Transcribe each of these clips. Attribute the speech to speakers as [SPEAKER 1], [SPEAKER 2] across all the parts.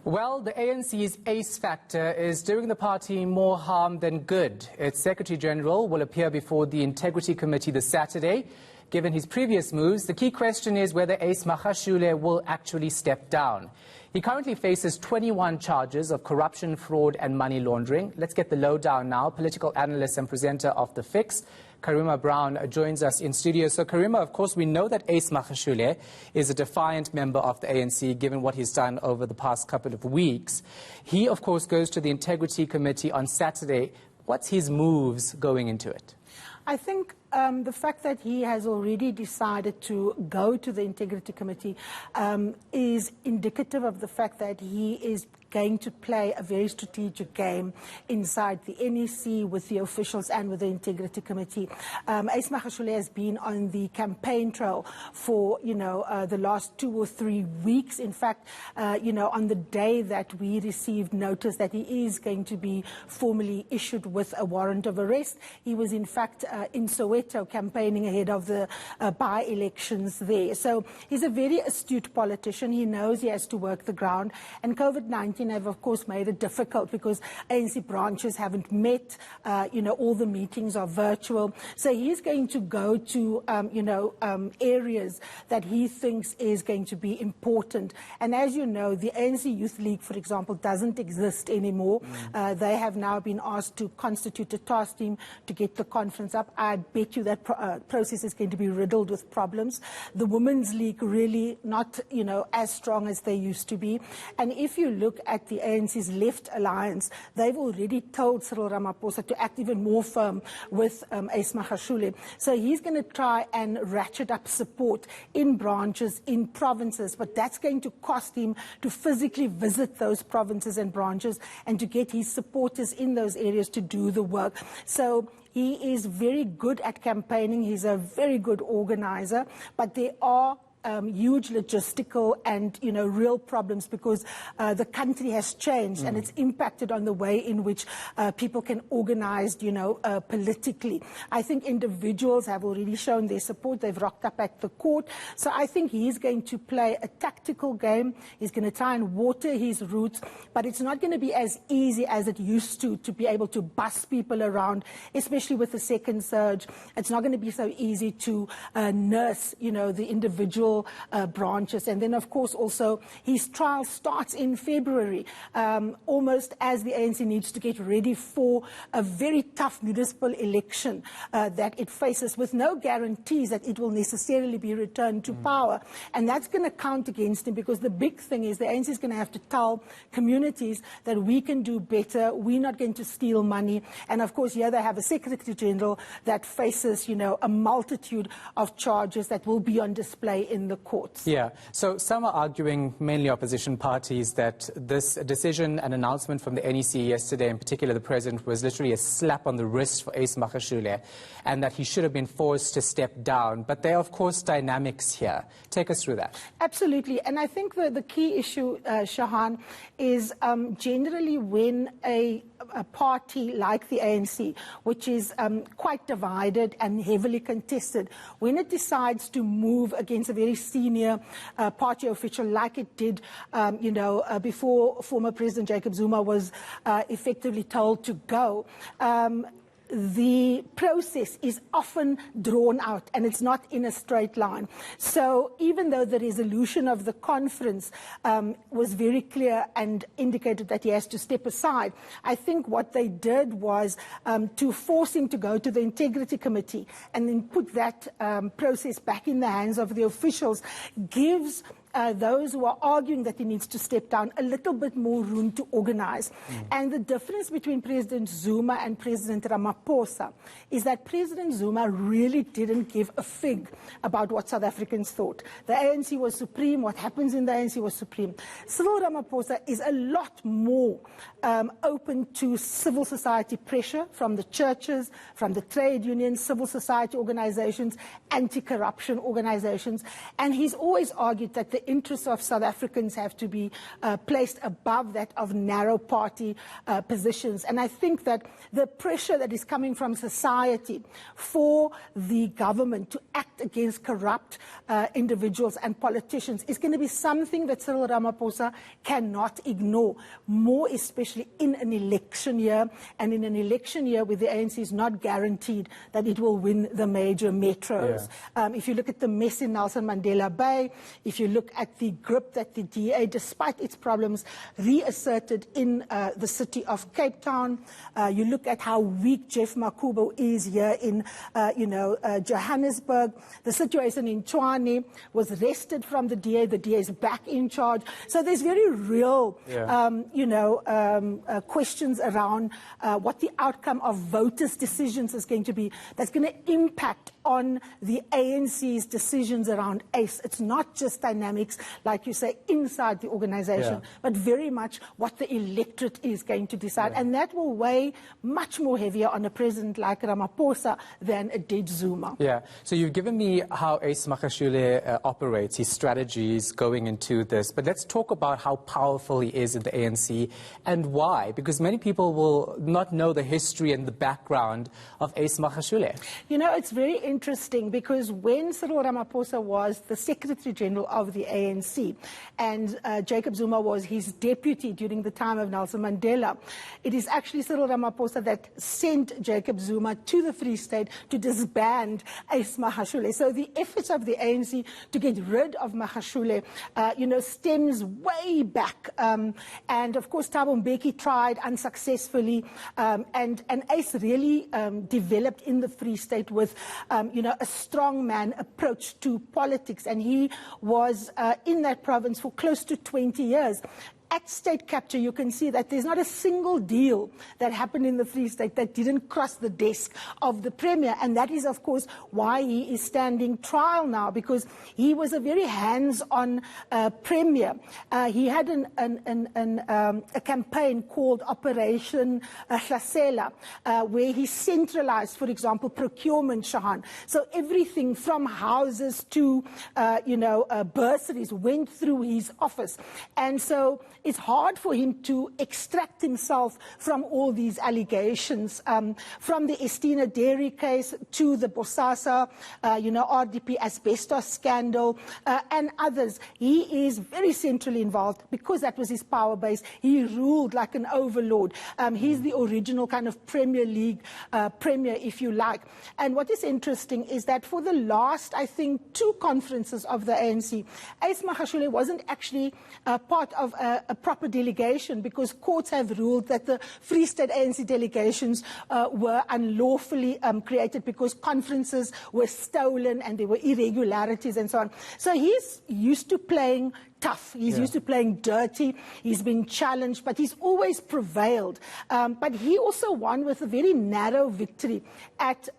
[SPEAKER 1] Well, the ANC's ace factor is doing the party more harm than good. Its Secretary General will appear before the Integrity Committee this Saturday. Given his previous moves, the key question is whether Ace Magashule will actually step down. He currently faces 21 charges of corruption, fraud and money laundering. Let's get the lowdown now. Political analyst and presenter of The Fix, Karima Brown, joins us in studio. So, Karima, of course, we know that Ace Magashule is a defiant member of the ANC, given what he's done over the past couple of weeks. He, of course, goes to the Integrity Committee on Saturday. What's his moves going into it?
[SPEAKER 2] I think the fact that he has already decided to go to the Integrity Committee is indicative of the fact that he is going to play a very strategic game inside the NEC with the officials and with the Integrity Committee. Ace Magashule has been on the campaign trail for, the last 2 or 3 weeks. In fact, on the day that we received notice that he is going to be formally issued with a warrant of arrest, he was in fact in Soweto campaigning ahead of the by-elections there. So he's a very astute politician. He knows he has to work the ground, and COVID-19 have, of course, made it difficult because ANC branches haven't met. All the meetings are virtual. So he's going to go to, areas that he thinks is going to be important. And as you know, the ANC Youth League, for example, doesn't exist anymore. They have now been asked to constitute a task team to get the conference up. I bet you that process is going to be riddled with problems. The Women's League really not, as strong as they used to be. And if you look at the ANC's Left Alliance, they've already told Cyril Ramaphosa to act even more firm with Ace Magashule. So he's going to try and ratchet up support in branches, in provinces, but that's going to cost him to physically visit those provinces and branches and to get his supporters in those areas to do the work. So he is very good at campaigning. He's a very good organizer, but there are huge logistical and real problems because the country has changed and it's impacted on the way in which people can organize politically. I think individuals have already shown their support. They've rocked up at the court. So I think he's going to play a tactical game. He's going to try and water his roots, but it's not going to be as easy as it used to be able to bus people around, especially with the second surge. It's not going to be so easy to nurse the individual branches. And then, of course, also his trial starts in February, almost as the ANC needs to get ready for a very tough municipal election that it faces, with no guarantees that it will necessarily be returned to power. And that's going to count against him, because the big thing is the ANC is going to have to tell communities that we can do better, we're not going to steal money. And of course, here they have a Secretary General that faces, a multitude of charges that will be on display in the courts.
[SPEAKER 1] Yeah, so some are arguing, mainly opposition parties, that this decision and announcement from the NEC yesterday, in particular the President, was literally a slap on the wrist for Ace Magashule, and that he should have been forced to step down. But there are, of course, dynamics here. Take us through that.
[SPEAKER 2] Absolutely. And I think the key issue, Shahan, is generally when a party like the ANC, which is quite divided and heavily contested, when it decides to move against a very senior party official, like it did, before former President Jacob Zuma was effectively told to go, the process is often drawn out and it's not in a straight line. So even though the resolution of the conference was very clear and indicated that he has to step aside, I think what they did was to force him to go to the Integrity Committee and then put that process back in the hands of the officials gives those who are arguing that he needs to step down a little bit more room to organize. And the difference between President Zuma and President Ramaphosa is that President Zuma really didn't give a fig about what South Africans thought. The ANC was supreme. What happens in the ANC was supreme. Cyril Ramaphosa is a lot more open to civil society pressure from the churches, from the trade unions, civil society organizations, anti-corruption organizations. And he's always argued that the the interests of South Africans have to be placed above that of narrow party positions. And I think that the pressure that is coming from society for the government to act against corrupt individuals and politicians is going to be something that Cyril Ramaphosa cannot ignore, more especially in an election year, and in an election year where the ANC is not guaranteed that it will win the major metros. Yeah. If you look at the mess in Nelson Mandela Bay, if you look at the grip that the DA, despite its problems, reasserted in the city of Cape Town, you look at how weak Jeff Makubo is here in, Johannesburg. The situation in Tshwane was wrested from the DA. The DA is back in charge. So there's very real, questions around what the outcome of voters' decisions is going to be. That's going to impact on the ANC's decisions around ACE. It's not just dynamics, like you say, inside the organization, but very much what the electorate is going to decide. And that will weigh much more heavier on a president like Ramaphosa than a dead Zuma.
[SPEAKER 1] Yeah, so you've given me how Ace Magashule operates, his strategies going into this, but let's talk about how powerful he is in the ANC and why, because many people will not know the history and the background of Ace Magashule.
[SPEAKER 2] You know, it's very interesting because when Cyril Ramaphosa was the Secretary General of the ANC and Jacob Zuma was his deputy during the time of Nelson Mandela, it is actually Cyril Ramaphosa that sent Jacob Zuma to the Free State to disband Ace Magashule. So the efforts of the ANC to get rid of Magashule, stems way back. And of course, Thabo Mbeki tried unsuccessfully, and Ace really developed in the Free State with a strongman approach to politics, and he was in that province for close to 20 years. At state capture, you can see that there's not a single deal that happened in the Free State that didn't cross the desk of the Premier. And that is, of course, why he is standing trial now, because he was a very hands-on Premier. He had a campaign called Operation Hlasela, where he centralized, for example, procurement, Shahan. So everything from houses to, bursaries went through his office. And so it's hard for him to extract himself from all these allegations, from the Estina Dairy case to the Bosasa, RDP asbestos scandal, and others. He is very centrally involved because that was his power base. He ruled like an overlord. He's the original kind of Premier League premier, if you like. And what is interesting is that for the last, I think, 2 conferences of the ANC, Ace Magashule wasn't actually part of a proper delegation, because courts have ruled that the Free State ANC delegations were unlawfully created because conferences were stolen and there were irregularities and so on. So he's used to playing tough. He's used to playing dirty. He's been challenged, but he's always prevailed. But he also won with a very narrow victory at,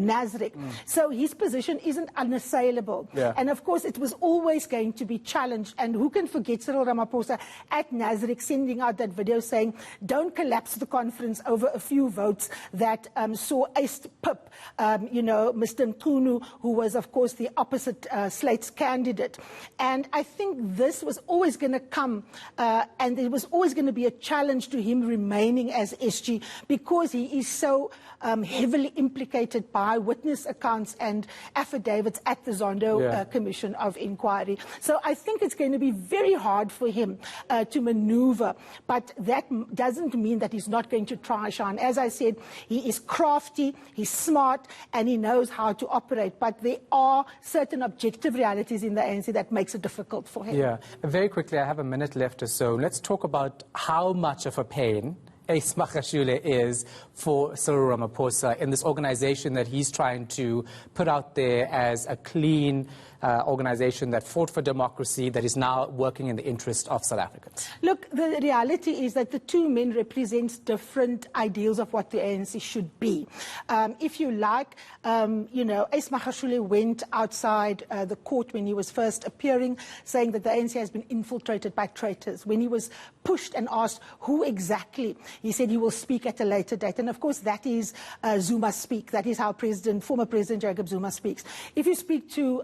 [SPEAKER 2] Nasrec. So his position isn't unassailable. And of course, it was always going to be challenged. And who can forget Cyril Ramaphosa at Nasrec sending out that video saying, don't collapse the conference over a few votes that saw Ace Pip, Mr. Mkunu, who was, of course, the opposite slate's candidate. And I think this was always going to come, and there was always going to be a challenge to him remaining as SG, because he is so heavily implicated by witness accounts and affidavits at the Zondo Commission of Inquiry. So I think it's going to be very hard for him to maneuver, but that doesn't mean that he's not going to try, Shahan. As I said, he is crafty, he's smart, and he knows how to operate, but there are certain objective realities in the ANC that makes it difficult for him.
[SPEAKER 1] Yeah, very quickly, I have a minute left or so. Let's talk about how much of a pain Ace Magashule is for Cyril Ramaphosa in this organization that he's trying to put out there as a clean organization that fought for democracy, that is now working in the interest of South Africans.
[SPEAKER 2] Look, the reality is that the 2 men represent different ideals of what the ANC should be. If you like, Ace Magashule went outside the court when he was first appearing, saying that the ANC has been infiltrated by traitors. When he was pushed and asked who exactly, he said he will speak at a later date. And of course, that is Zuma speak. That is how former President Jacob Zuma speaks. If you speak to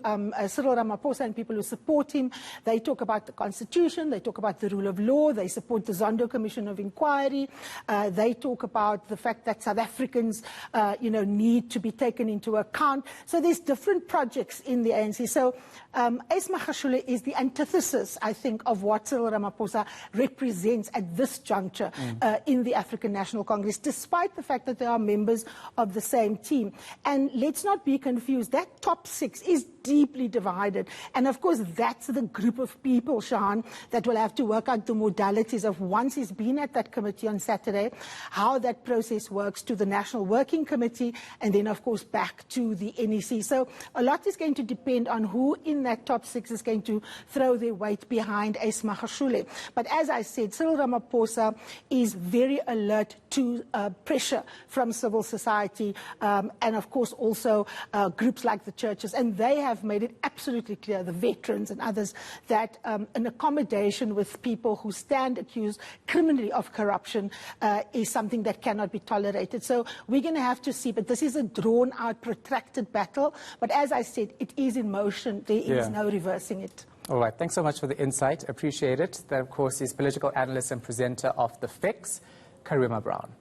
[SPEAKER 2] Cyril Ramaphosa and people who support him. They talk about the Constitution, they talk about the rule of law, they support the Zondo Commission of Inquiry, they talk about the fact that South Africans need to be taken into account. So there's different projects in the ANC. So Ace Magashule is the antithesis, I think, of what Cyril Ramaphosa represents at this juncture in the African National Congress, despite the fact that they are members of the same team. And let's not be confused, that top six is deeply divided. And of course, that's the group of people, Shahan, that will have to work out the modalities of, once he's been at that committee on Saturday, how that process works to the National Working Committee, and then, of course, back to the NEC. So a lot is going to depend on who in that top six is going to throw their weight behind Ace Magashule. But as I said, Cyril Ramaphosa is very alert to pressure from civil society and, of course, also groups like the churches. And they have made it absolutely clear, the veterans and others, that an accommodation with people who stand accused criminally of corruption is something that cannot be tolerated. So we're going to have to see, but this is a drawn-out, protracted battle. But as I said, it is in motion. There is no reversing it.
[SPEAKER 1] All right. Thanks so much for the insight. Appreciate it. That, of course, is political analyst and presenter of The Fix, Karima Brown.